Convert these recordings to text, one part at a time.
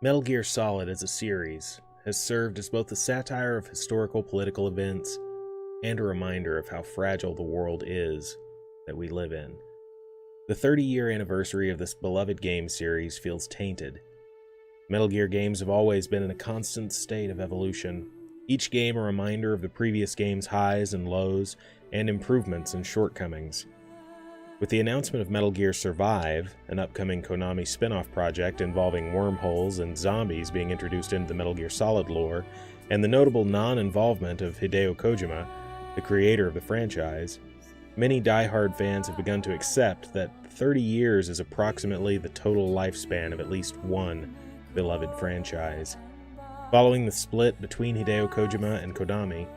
Metal Gear Solid as a series has served as both a satire of historical political events and a reminder of how fragile the world is that we live in. The 30-year anniversary of this beloved game series feels tainted. Metal Gear games have always been in a constant state of evolution, each game a reminder of the previous game's highs and lows and improvements and shortcomings. With the announcement of Metal Gear Survive, an upcoming Konami spin-off project involving wormholes and zombies being introduced into the Metal Gear Solid lore, and the notable non-involvement of Hideo Kojima, the creator of the franchise, many die-hard fans have begun to accept that 30 years is approximately the total lifespan of at least one beloved franchise. Following the split between Hideo Kojima and Konami,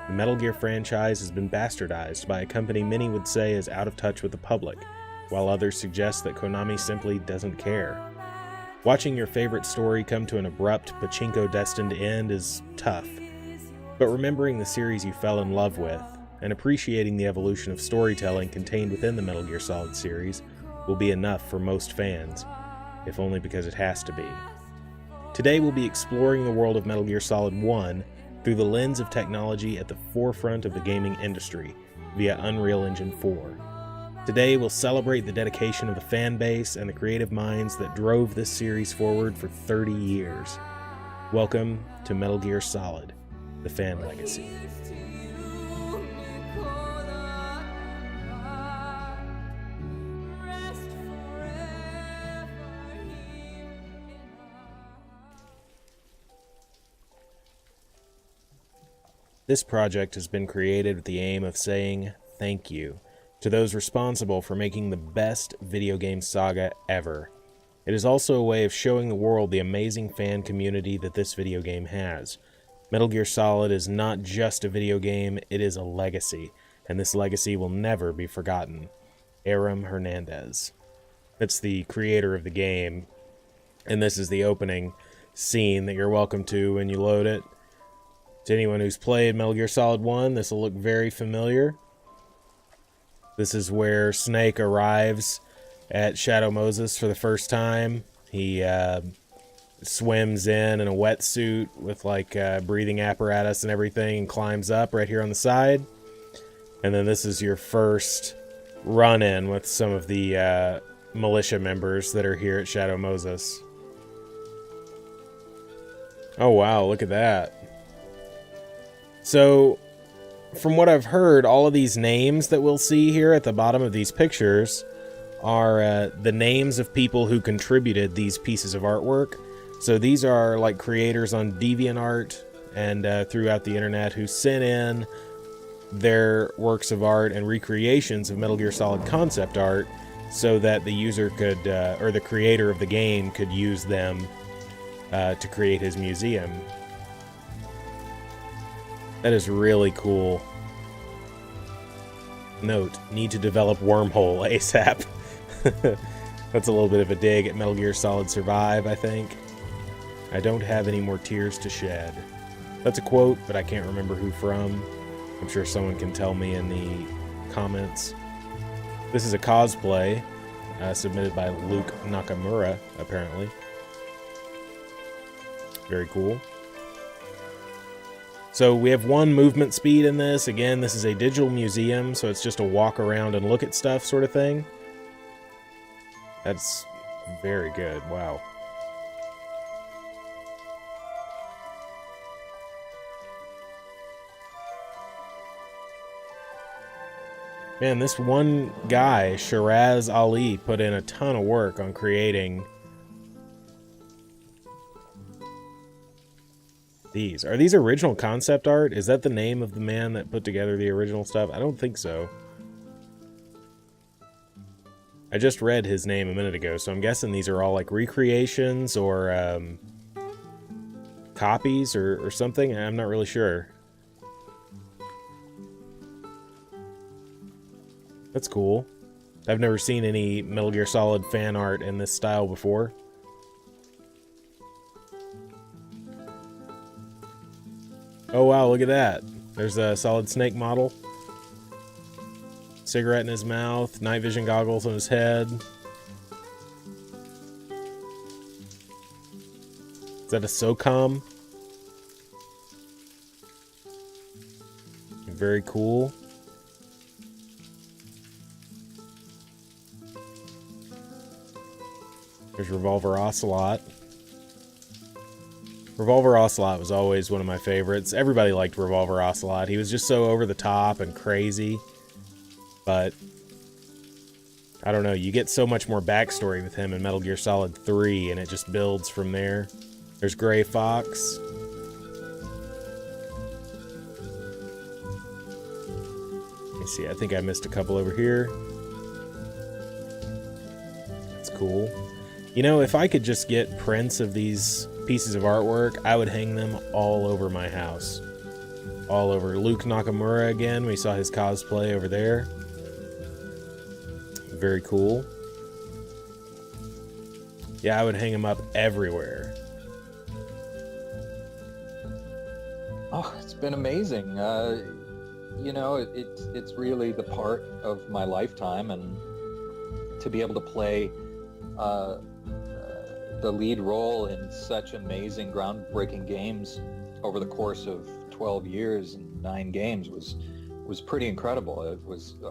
the Metal Gear franchise has been bastardized by a company many would say is out of touch with the public, while others suggest that Konami simply doesn't care. Watching your favorite story come to an abrupt, pachinko-destined end is tough, but remembering the series you fell in love with, and appreciating the evolution of storytelling contained within the Metal Gear Solid series will be enough for most fans, if only because it has to be. Today we'll be exploring the world of Metal Gear Solid 1 through the lens of technology at the forefront of the gaming industry via Unreal Engine 4. Today we'll celebrate the dedication of the fan base and the creative minds that drove this series forward for 30 years. Welcome to Metal Gear Solid, the fan legacy. This project has been created with the aim of saying thank you to those responsible for making the best video game saga ever. It is also a way of showing the world the amazing fan community that this video game has. Metal Gear Solid is not just a video game, it is a legacy, and this legacy will never be forgotten. Aram Hernandez. That's the creator of the game, and this is the opening scene that you're welcome to when you load it. To anyone who's played Metal Gear Solid 1, this will look very familiar. This is where Snake arrives at Shadow Moses for the first time. He swims in a wetsuit with like breathing apparatus and everything and climbs up right here on the side. And then this is your first run-in with some of the militia members that are here at Shadow Moses. Oh wow, look at that. So, from what I've heard, all of these names that we'll see here at the bottom of these pictures are the names of people who contributed these pieces of artwork. So these are like creators on DeviantArt and throughout the internet who sent in their works of art and recreations of Metal Gear Solid concept art so that the user could, or the creator of the game could use them to create his museum. That is really cool. Note, need to develop wormhole ASAP. That's a little bit of a dig at Metal Gear Solid Survive, I think. I don't have any more tears to shed. That's a quote, but I can't remember who from. I'm sure someone can tell me in the comments. This is a cosplay submitted by Luke Nakamura, apparently. Very cool. So we have one movement speed in this. Again, this is a digital museum, so it's just a walk around and look at stuff sort of thing. That's very good. Wow. Man, this one guy, Shiraz Ali, put in a ton of work on creating these. Are these original concept art? Is that the name of the man that put together the original stuff? I don't think so. I just read his name a minute ago, so I'm guessing these are all like recreations or copies or something. I'm not really sure. That's cool. I've never seen any Metal Gear Solid fan art in this style before. Oh wow, look at that. There's a Solid Snake model. Cigarette in his mouth, night vision goggles on his head. Is that a SOCOM? Very cool. There's Revolver Ocelot. Revolver Ocelot was always one of my favorites. Everybody liked Revolver Ocelot. He was just so over the top and crazy. But I don't know, you get so much more backstory with him in Metal Gear Solid 3, and it just builds from there. There's Gray Fox. Let me see, I think I missed a couple over here. That's cool. You know, if I could just get prints of these pieces of artwork, I would hang them all over my house. All over. Luke Nakamura again, we saw his cosplay over there. Very cool. Yeah, I would hang him up everywhere. Oh, it's been amazing. You know, it's really the part of my lifetime, and to be able to play the lead role in such amazing, groundbreaking games over the course of 12 years and 9 games was pretty incredible.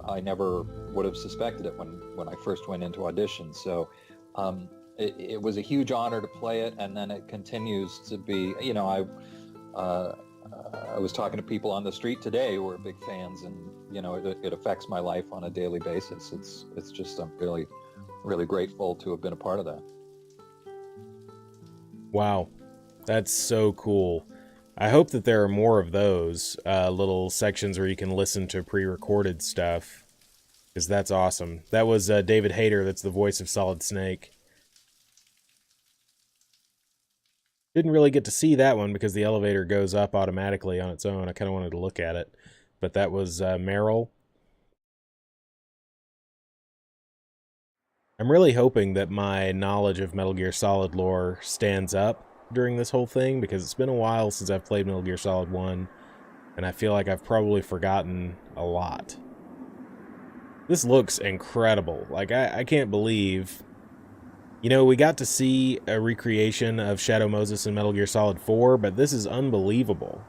I never would have suspected it when I first went into auditions. So it was a huge honor to play it, and then it continues to be. You know, I was talking to people on the street today who are big fans, and you know, it affects my life on a daily basis. It's just, I'm really, really grateful to have been a part of that. Wow, that's so cool. I hope that there are more of those little sections where you can listen to pre-recorded stuff, because that's awesome. That was David Hayter, that's the voice of Solid Snake. Didn't really get to see that one because the elevator goes up automatically on its own. I kind of wanted to look at it. But that was Meryl. I'm really hoping that my knowledge of Metal Gear Solid lore stands up during this whole thing, because it's been a while since I've played Metal Gear Solid 1, and I feel like I've probably forgotten a lot. This looks incredible. Like, I can't believe... You know, we got to see a recreation of Shadow Moses in Metal Gear Solid 4, but this is unbelievable.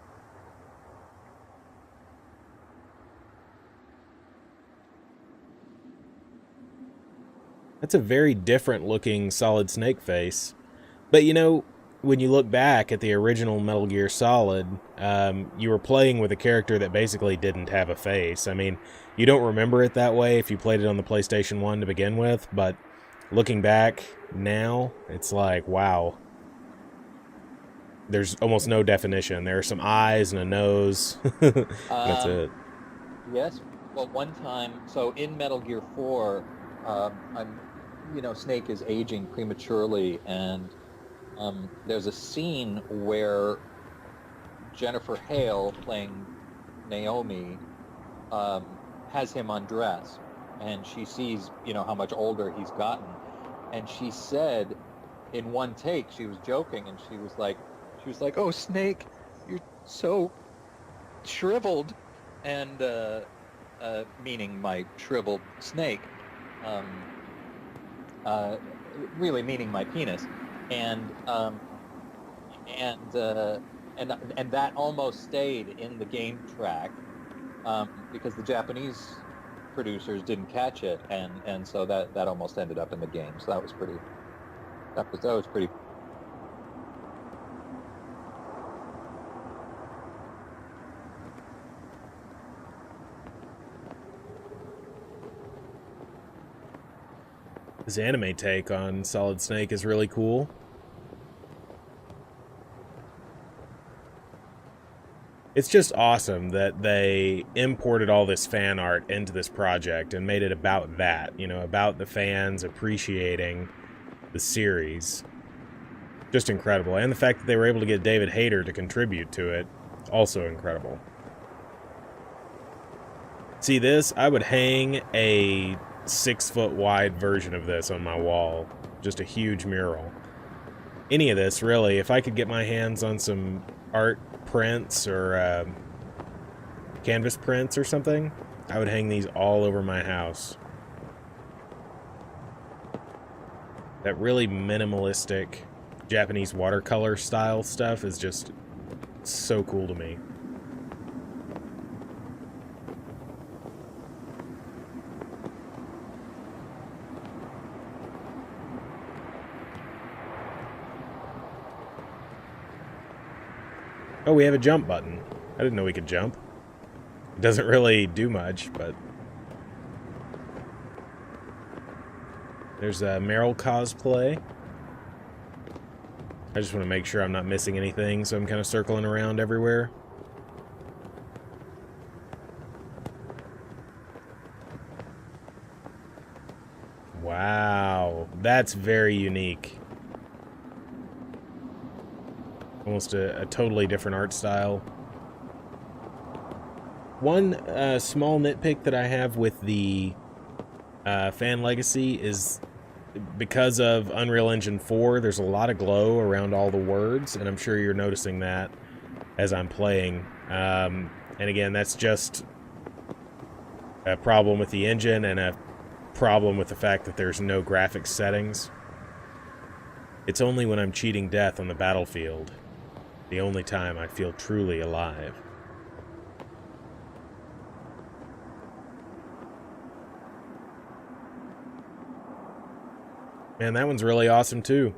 That's a very different looking Solid Snake face. But you know, when you look back at the original Metal Gear Solid, you were playing with a character that basically didn't have a face. I mean, you don't remember it that way if you played it on the PlayStation 1 to begin with, but looking back now, it's like, wow. There's almost no definition. There are some eyes and a nose. That's it. Yes. Well, one time, so in Metal Gear 4, Snake is aging prematurely, and there's a scene where Jennifer Hale, playing Naomi, has him undress, and she sees, how much older he's gotten, and she said, in one take, she was joking, and she was like, "Oh, Snake, you're so shriveled," and meaning my shriveled snake, really meaning my penis, and that almost stayed in the game track because the Japanese producers didn't catch it, and so that almost ended up in the game. So that was pretty. His anime take on Solid Snake is really cool. It's just awesome that they imported all this fan art into this project and made it about that, about the fans appreciating the series. Just incredible. And the fact that they were able to get David Hayter to contribute to it, also incredible. See this? I would hang a 6-foot wide version of this on my wall. Just a huge mural. Any of this, really. If I could get my hands on some art prints or canvas prints or something, I would hang these all over my house. That really minimalistic Japanese watercolor style stuff is just so cool to me. Oh, we have a jump button. I didn't know we could jump. It doesn't really do much, but... There's a Meryl cosplay. I just want to make sure I'm not missing anything, so I'm kind of circling around everywhere. Wow, that's very unique. Almost a totally different art style. One small nitpick that I have with the Fan Legacy is because of Unreal Engine 4, there's a lot of glow around all the words, and I'm sure you're noticing that as I'm playing. And again, that's just a problem with the engine and a problem with the fact that there's no graphics settings. It's only when I'm cheating death on the battlefield, the only time I feel truly alive. Man, that one's really awesome too.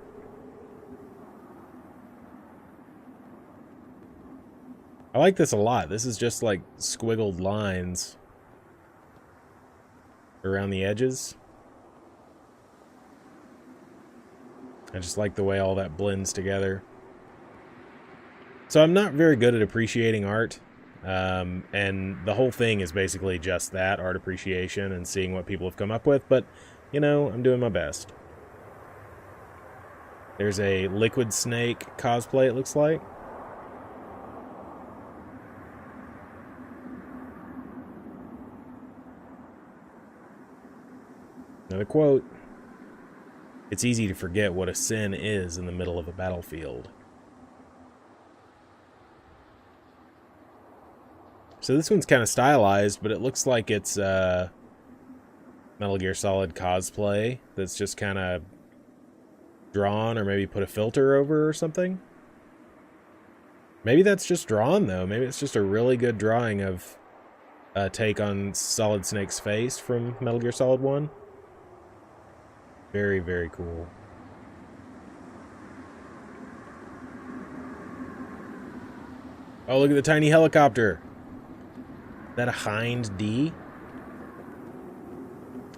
I like this a lot. This is just like squiggled lines around the edges. I just like the way all that blends together. So I'm not very good at appreciating art, and the whole thing is basically just that, art appreciation and seeing what people have come up with, but, you know, I'm doing my best. There's a Liquid Snake cosplay, it looks like. Another quote. It's easy to forget what a sin is in the middle of a battlefield. So this one's kind of stylized, but it looks like it's Metal Gear Solid cosplay that's just kind of drawn or maybe put a filter over or something. Maybe that's just drawn, though. Maybe it's just a really good drawing of a take on Solid Snake's face from Metal Gear Solid 1. Very, very cool. Oh, look at the tiny helicopter. Is that a Hind D?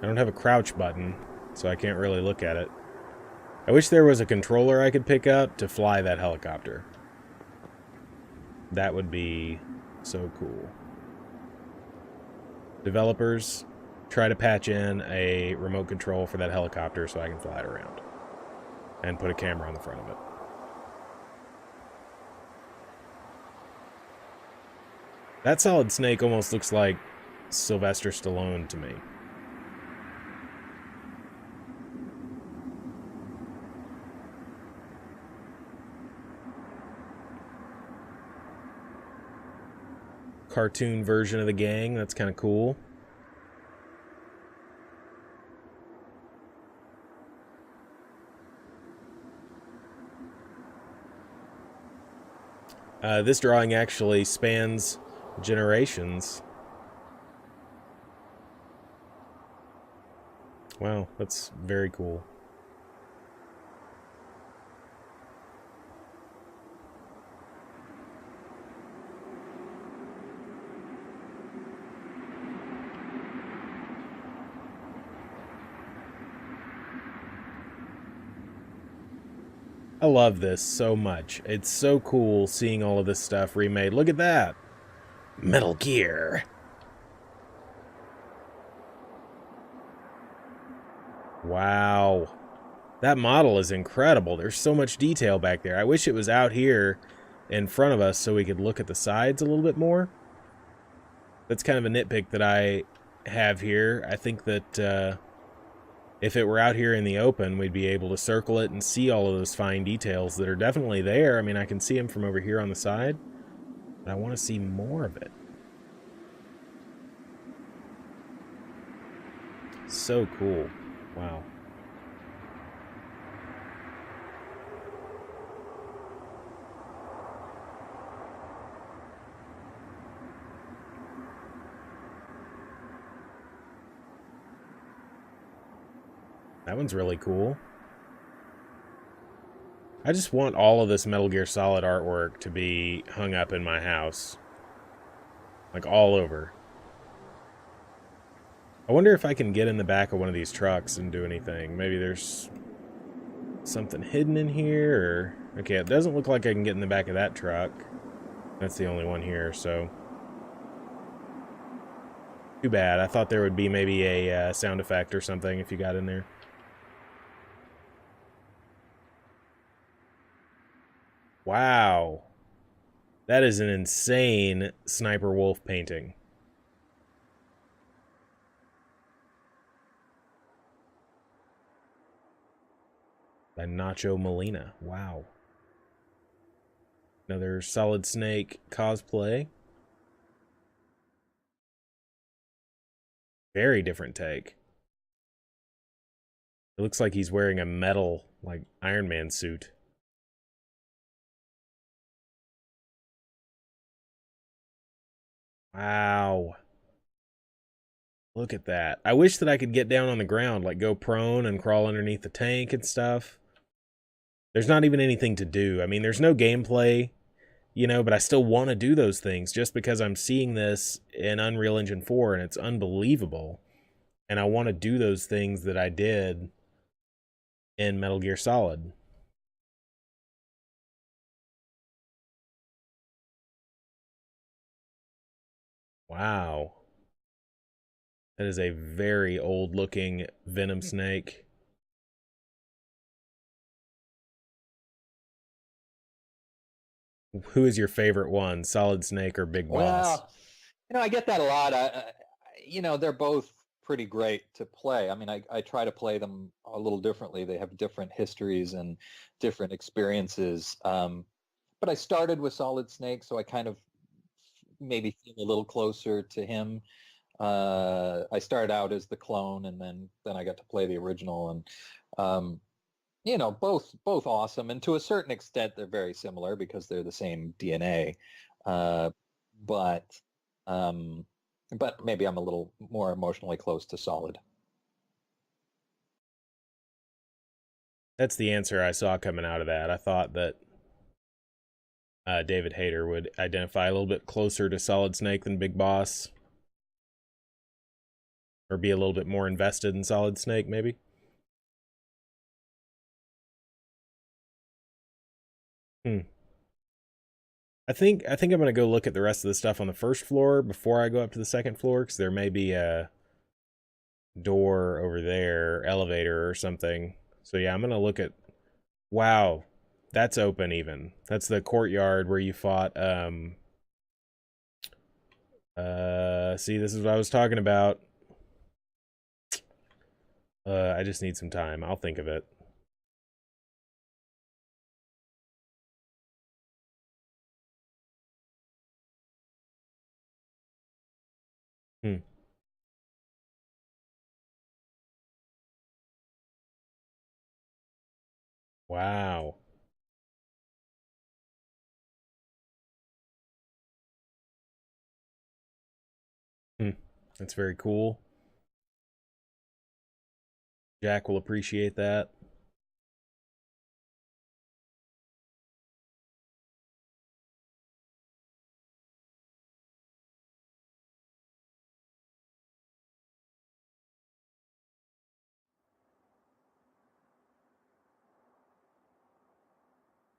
I don't have a crouch button, so I can't really look at it. I wish there was a controller I could pick up to fly that helicopter. That would be so cool. Developers, try to patch in a remote control for that helicopter so I can fly it around. And put a camera on the front of it. That Solid Snake almost looks like Sylvester Stallone to me. Cartoon version of the gang, that's kind of cool. This drawing actually spans generations. Wow, that's very cool. I love this so much. It's so cool seeing all of this stuff remade. Look at that! Metal Gear! Wow. That model is incredible. There's so much detail back there. I wish it was out here in front of us so we could look at the sides a little bit more. That's kind of a nitpick that I have here. I think that if it were out here in the open, we'd be able to circle it and see all of those fine details that are definitely there. I mean, I can see them from over here on the side, but I want to see more of it. So cool. Wow. That one's really cool. I just want all of this Metal Gear Solid artwork to be hung up in my house. Like, all over. I wonder if I can get in the back of one of these trucks and do anything. Maybe there's something hidden in here, or... Okay, it doesn't look like I can get in the back of that truck. That's the only one here, so... Too bad. I thought there would be maybe a sound effect or something if you got in there. Wow. That is an insane Sniper Wolf painting. By Nacho Molina. Wow. Another Solid Snake cosplay. Very different take. It looks like he's wearing a metal, like, Iron Man suit. Wow. Look at that. I wish that I could get down on the ground, like go prone and crawl underneath the tank and stuff. There's not even anything to do. I mean, there's no gameplay, you know, but I still want to do those things just because I'm seeing this in Unreal Engine 4 and it's unbelievable. And I want to do those things that I did in Metal Gear Solid. Wow. That is a very old looking Venom Snake. Who is your favorite one, Solid Snake or Big Boss? Well, I get that a lot. They're both pretty great to play. I mean, I try to play them a little differently. They have different histories and different experiences. But I started with Solid Snake, so I kind of maybe feel a little closer to him. I started out as the clone, and then I got to play the original, and both awesome, and to a certain extent they're very similar because they're the same DNA. Uh, but um, but maybe I'm a little more emotionally close to Solid. That's the answer I saw coming out of that. I thought that David Hayter would identify a little bit closer to Solid Snake than Big Boss. Or be a little bit more invested in Solid Snake, maybe. Hmm. I think I'm gonna go look at the rest of the stuff on the first floor before I go up to the second floor, because there may be a door over there, elevator or something. So yeah, I'm gonna look at... Wow, that's open even. That's the courtyard where you fought see, this is what I was talking about. I just need some time. I'll think of it. Hmm. Wow. Hmm. That's very cool. Jack will appreciate that.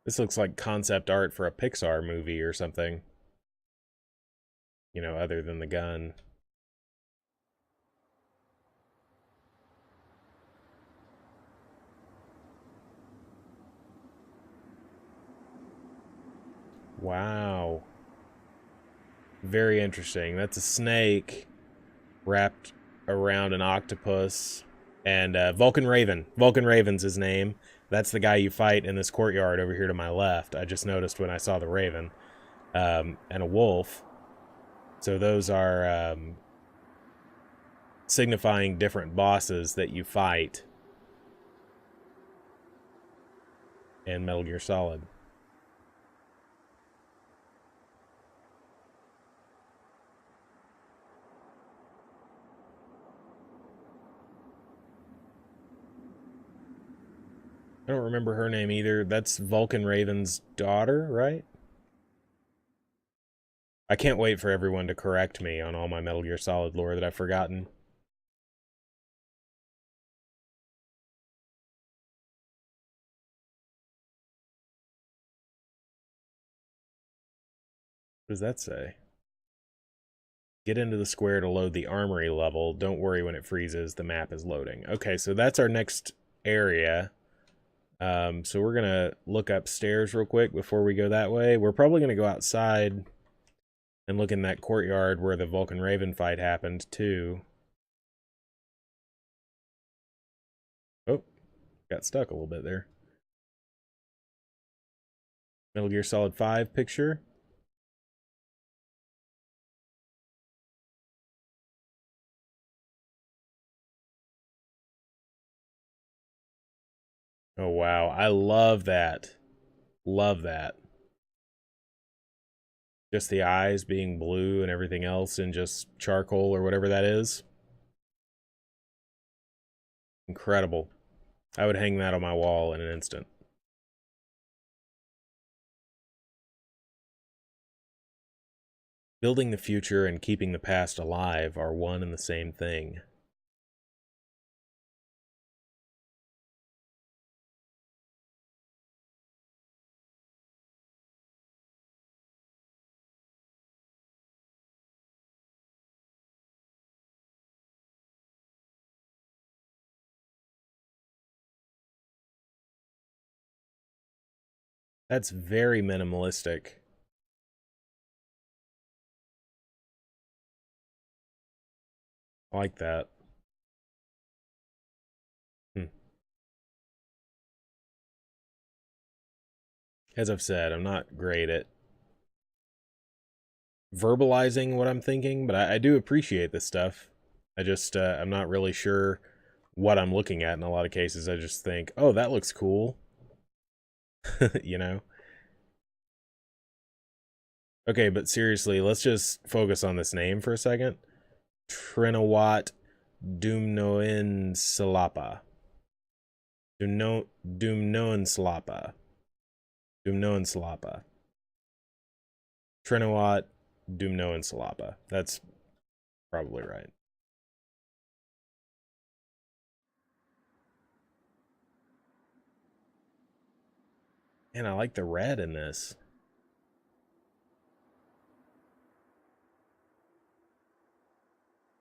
This looks like concept art for a Pixar movie or something. You know, other than the gun. Wow. Very interesting. That's a snake wrapped around an octopus. And Vulcan Raven. Vulcan Raven's his name. That's the guy you fight in this courtyard over here to my left. I just noticed when I saw the Raven. And a wolf. So those are signifying different bosses that you fight in Metal Gear Solid. don't remember her name either. That's Vulcan Raven's daughter, right? I can't wait for everyone to correct me on all my Metal Gear Solid lore that I've forgotten. What does that say? Get into the square to load the armory level. Don't worry when it freezes. The map is loading. Okay, so that's our next area. So we're going to look upstairs real quick before we go that way. We're probably going to go outside and look in that courtyard where the Vulcan Raven fight happened, too. Oh, got stuck a little bit there. Metal Gear Solid 5 picture. Oh, wow. I love that. Love that. Just the eyes being blue and everything else and just charcoal or whatever that is. Incredible. I would hang that on my wall in an instant. Building the future and keeping the past alive are one and the same thing. That's very minimalistic. I like that. As I've said, I'm not great at verbalizing what I'm thinking, but I do appreciate this stuff. I just, I'm not really sure what I'm looking at in a lot of cases. I just think, oh, that looks cool. You know? Okay, but seriously, let's just focus on this name for a second. Trinawat Dumnoin Salapa. Dumnoin Slapa. Dumnoin Slapa. Trinawat Dumnoin Salapa. That's probably right. And I like the red in this.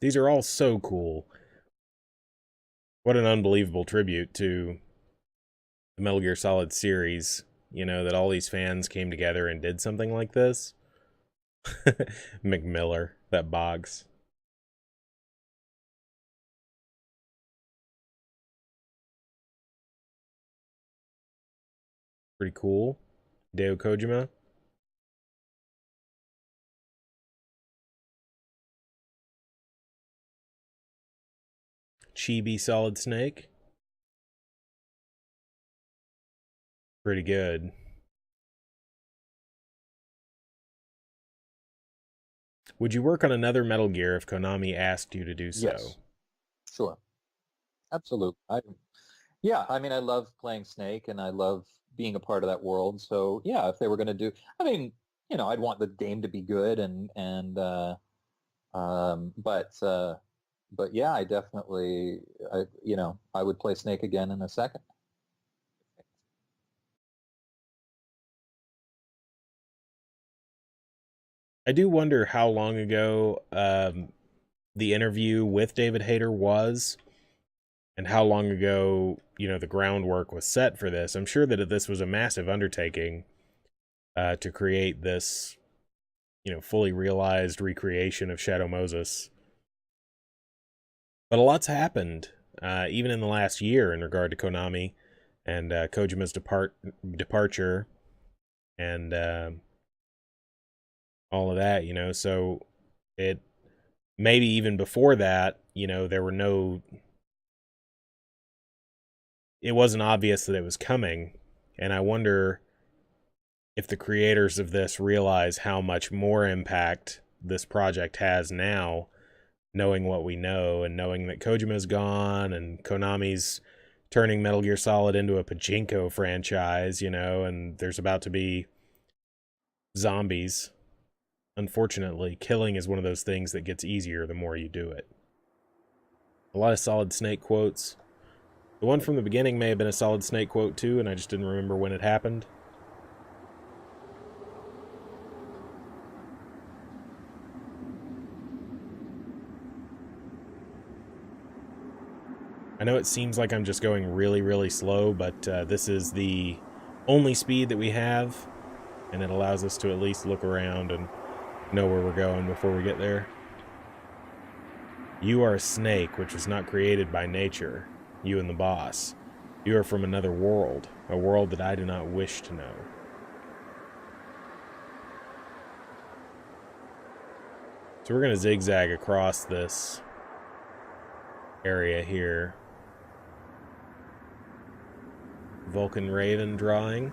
These are all so cool. What an unbelievable tribute to the Metal Gear Solid series. You know, that all these fans came together and did something like this. McMiller, that Boggs. Pretty cool. Hideo Kojima. Chibi Solid Snake. Pretty good. Would you work on another Metal Gear if Konami asked you to do so? Yes, sure, absolutely. Yeah, I mean, I love playing Snake, and I love being a part of that world. So yeah, if they were going to do, I mean, I'd want the game to be good, but yeah, I definitely, I would play Snake again in a second. I do wonder how long ago the interview with David Hayter was, and how long ago, the groundwork was set for this. I'm sure that this was a massive undertaking to create this, fully realized recreation of Shadow Moses. But a lot's happened, even in the last year, in regard to Konami and Kojima's departure and all of that, So it maybe even before that, there were no. It wasn't obvious that it was coming, and I wonder if the creators of this realize how much more impact this project has now, knowing what we know and knowing that Kojima's gone and Konami's turning Metal Gear Solid into a pachinko franchise, you know, and there's about to be zombies. Unfortunately, killing is one of those things that gets easier the more you do it. A lot of Solid Snake quotes. The one from the beginning may have been a Solid Snake quote too, and I just didn't remember when it happened. I know it seems like I'm just going really, really slow, but this is the only speed that we have, and it allows us to at least look around and know where we're going before we get there. You are a snake which was not created by nature, you and the boss. You are from another world, a world that I do not wish to know. So we're going to zigzag across this area here. Vulcan Raven drawing.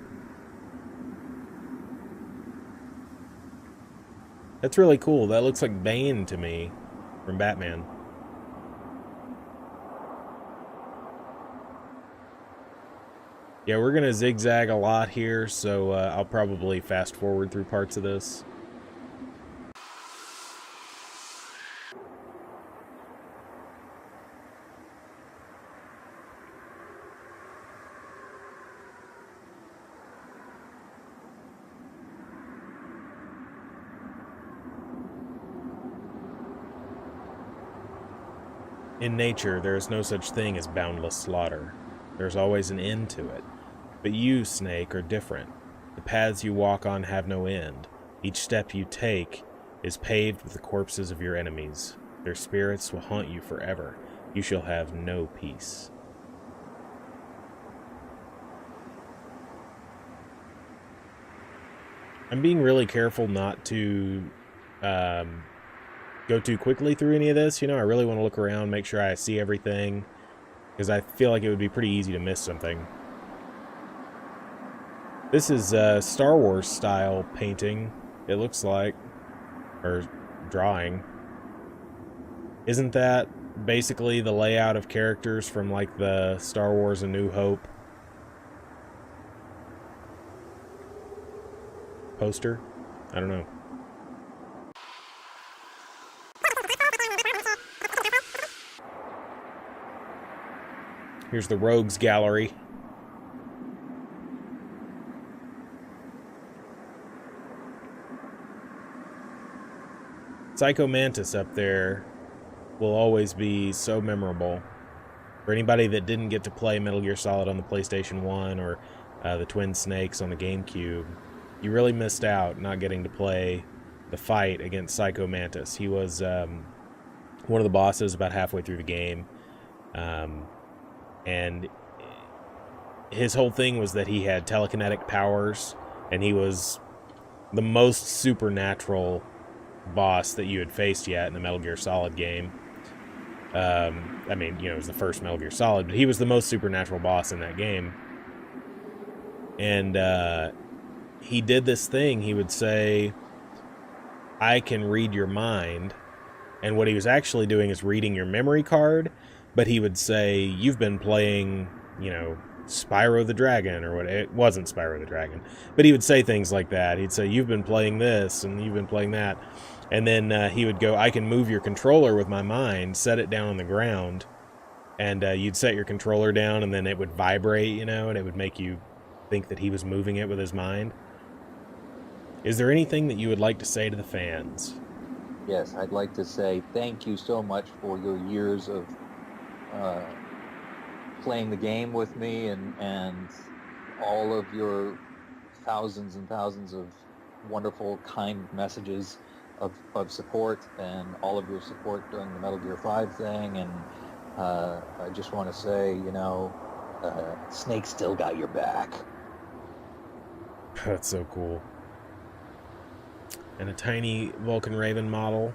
That's really cool. That looks like Bane to me from Batman. Yeah, we're going to zigzag a lot here, so I'll probably fast forward through parts of this. In nature, there is no such thing as boundless slaughter. There's always an end to it. But you, Snake, are different. The paths you walk on have no end. Each step you take is paved with the corpses of your enemies. Their spirits will haunt you forever. You shall have no peace. I'm being really careful not to go too quickly through any of this. You know, I really want to look around, make sure I see everything, because I feel like it would be pretty easy to miss something. This is Star Wars style painting, it looks like, or drawing. Isn't that basically the layout of characters from like the Star Wars A New Hope poster? I don't know. Here's the Rogues Gallery. Psycho Mantis up there will always be so memorable. For anybody that didn't get to play Metal Gear Solid on the PlayStation 1 or the Twin Snakes on the GameCube, you really missed out not getting to play the fight against Psycho Mantis. He was one of the bosses about halfway through the game. And his whole thing was that he had telekinetic powers, and he was the most supernatural boss that you had faced yet in a Metal Gear Solid game. I mean, you know, it was the first Metal Gear Solid, but he was the most supernatural boss in that game. And he did this thing. He would say, I can read your mind. And what he was actually doing is reading your memory card. But he would say, you've been playing, you know, Spyro the Dragon, or what? It wasn't Spyro the Dragon. But he would say things like that. He'd say, you've been playing this, and you've been playing that. And then he would go, I can move your controller with my mind, set it down on the ground. And you'd set your controller down, and then it would vibrate, you know, and it would make you think that he was moving it with his mind. Is there anything that you would like to say to the fans? Yes, I'd like to say thank you so much for your years of playing the game with me, and all of your thousands and thousands of wonderful, kind messages of support, and all of your support during the Metal Gear 5 thing. And I just want to say, you know, Snake still got your back. That's so cool. And a tiny Vulcan Raven model.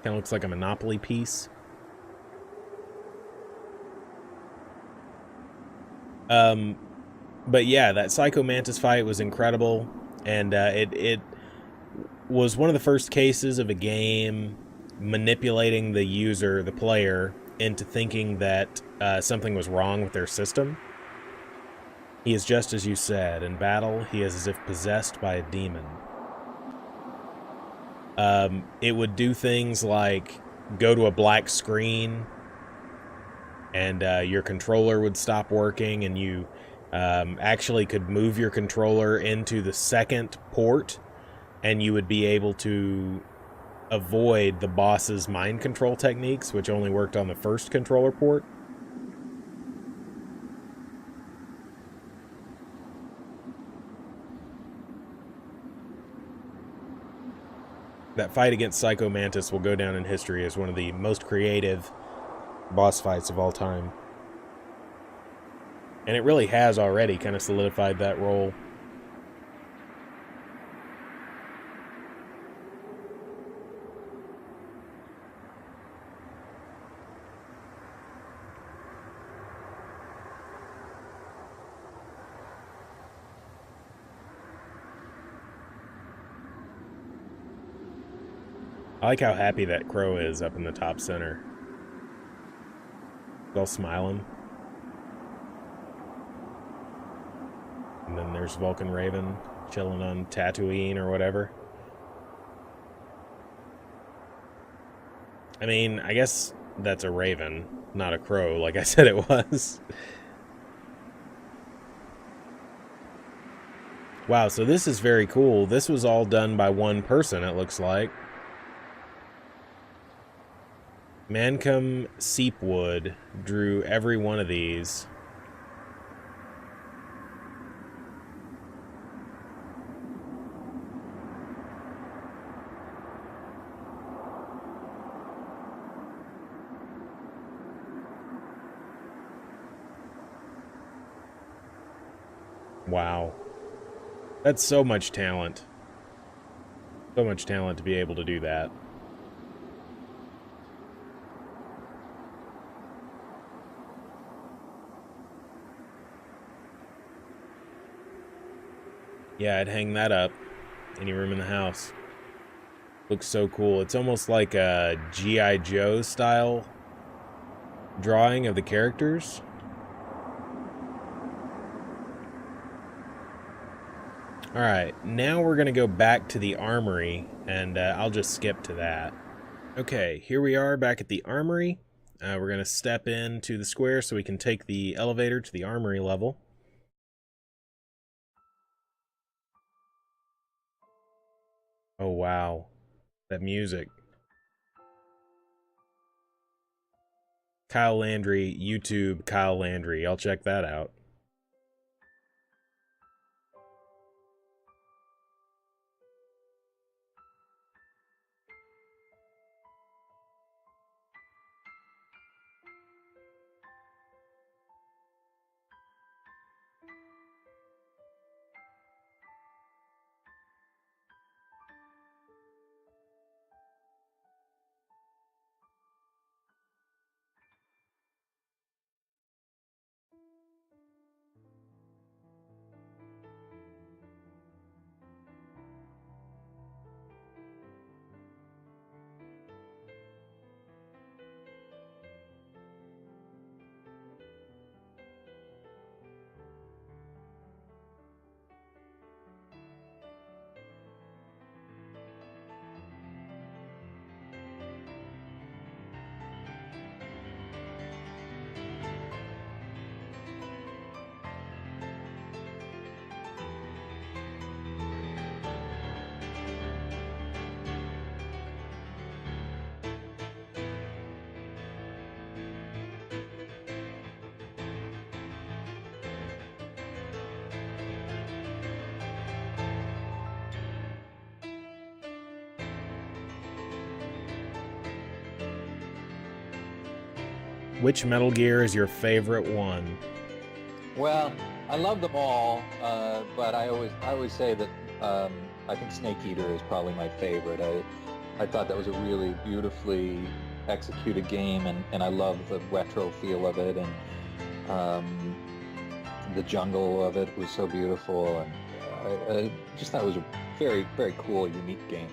Kind of looks like a Monopoly piece. But yeah, that Psycho Mantis fight was incredible, and it was one of the first cases of a game manipulating the user, the player, into thinking that something was wrong with their system. He is just as you said. In battle, he is as if possessed by a demon. It would do things like go to a black screen, and your controller would stop working, and you actually could move your controller into the second port, and you would be able to avoid the boss's mind control techniques, which only worked on the first controller port. That fight against Psycho Mantis will go down in history as one of the most creative boss fights of all time. And it really has already kind of solidified that role. I like how happy that crow is up in the top center. He's all smiling. And then there's Vulcan Raven chilling on Tatooine or whatever. I mean, I guess that's a raven, not a crow, like I said it was. Wow, so this is very cool. This was all done by one person, it looks like. Mancom Seepwood drew every one of these. Wow. That's so much talent. So much talent to be able to do that. Yeah, I'd hang that up any room in the house. Looks so cool. It's almost like a G.I. Joe style drawing of the characters. Alright, now we're going to go back to the armory, and I'll just skip to that. Okay, here we are back at the armory. We're going to step into the square so we can take the elevator to the armory level. Oh, wow. That music. Kyle Landry, YouTube Kyle Landry. I'll check that out. Which Metal Gear is your favorite one? Well, I love them all, but I always say that I think Snake Eater is probably my favorite. I thought that was a really beautifully executed game, and I love the retro feel of it, and the jungle of it was so beautiful, and I just thought it was a very, very cool, unique game.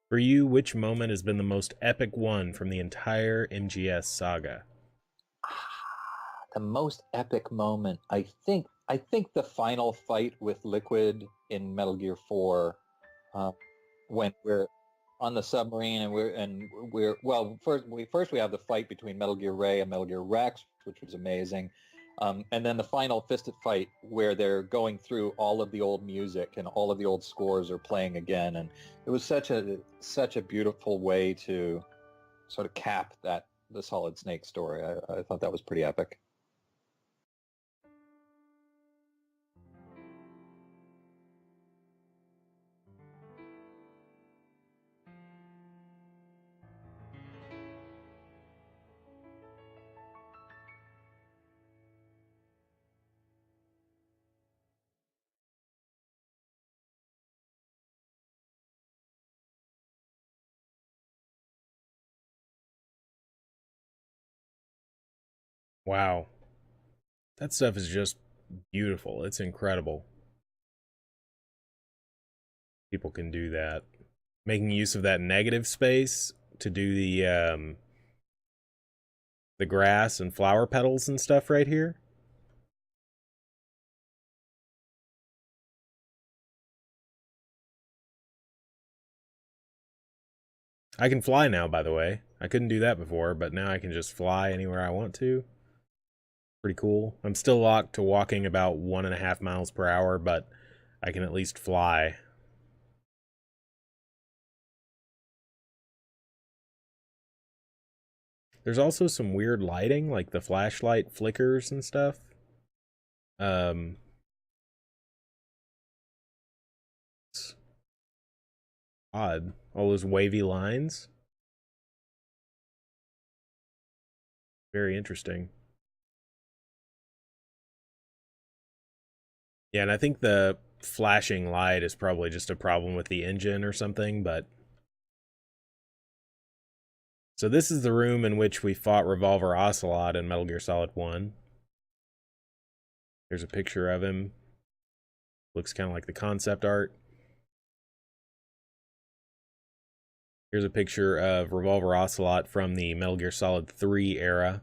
For you, which moment has been the most epic one from the entire MGS saga? The most epic moment, I think the final fight with Liquid in Metal Gear 4, uh, when we're on the submarine and we're well, first we have the fight between Metal Gear Ray and Metal Gear Rex, which was amazing. And then the final fisted fight where they're going through all of the old music and all of the old scores are playing again, and it was such a beautiful way to sort of cap the Solid Snake story. I thought that was pretty epic. Wow. That stuff is just beautiful. It's incredible. People can do that. Making use of that negative space to do the grass and flower petals and stuff right here. I can fly now, by the way. I couldn't do that before, but now I can just fly anywhere I want to. Pretty cool. I'm still locked to walking about 1.5 miles per hour, but I can at least fly. There's also some weird lighting, like the flashlight flickers and stuff. Um, it's odd. All those wavy lines. Very interesting. Yeah, and I think the flashing light is probably just a problem with the engine or something, but... So this is the room in which we fought Revolver Ocelot in Metal Gear Solid 1. Here's a picture of him. Looks kind of like the concept art. Here's a picture of Revolver Ocelot from the Metal Gear Solid 3 era.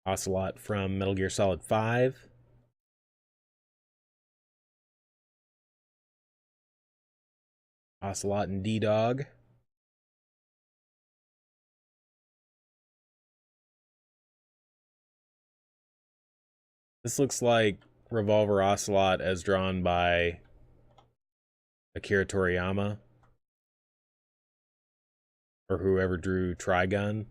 Ocelot from Metal Gear Solid 5. Ocelot and D-Dog. This looks like Revolver Ocelot as drawn by Akira Toriyama. Or whoever drew Trigun.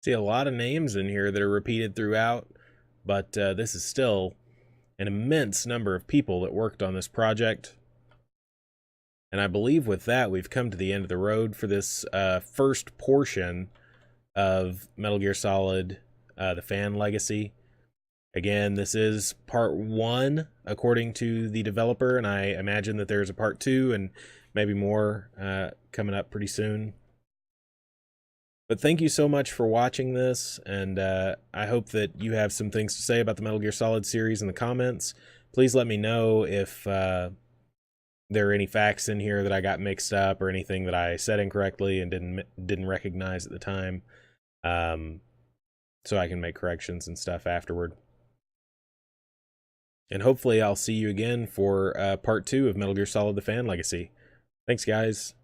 See a lot of names in here that are repeated throughout, but this is still an immense number of people that worked on this project. And I believe with that, we've come to the end of the road for this first portion of Metal Gear Solid, the Fan Legacy. Again, this is part 1, according to the developer, and I imagine that there's a part 2 and maybe more coming up pretty soon. But thank you so much for watching this, and I hope that you have some things to say about the Metal Gear Solid series in the comments. Please let me know if there are any facts in here that I got mixed up or anything that I said incorrectly and didn't recognize at the time, so I can make corrections and stuff afterward. And hopefully I'll see you again for part 2 of Metal Gear Solid: The Fan Legacy. Thanks, guys.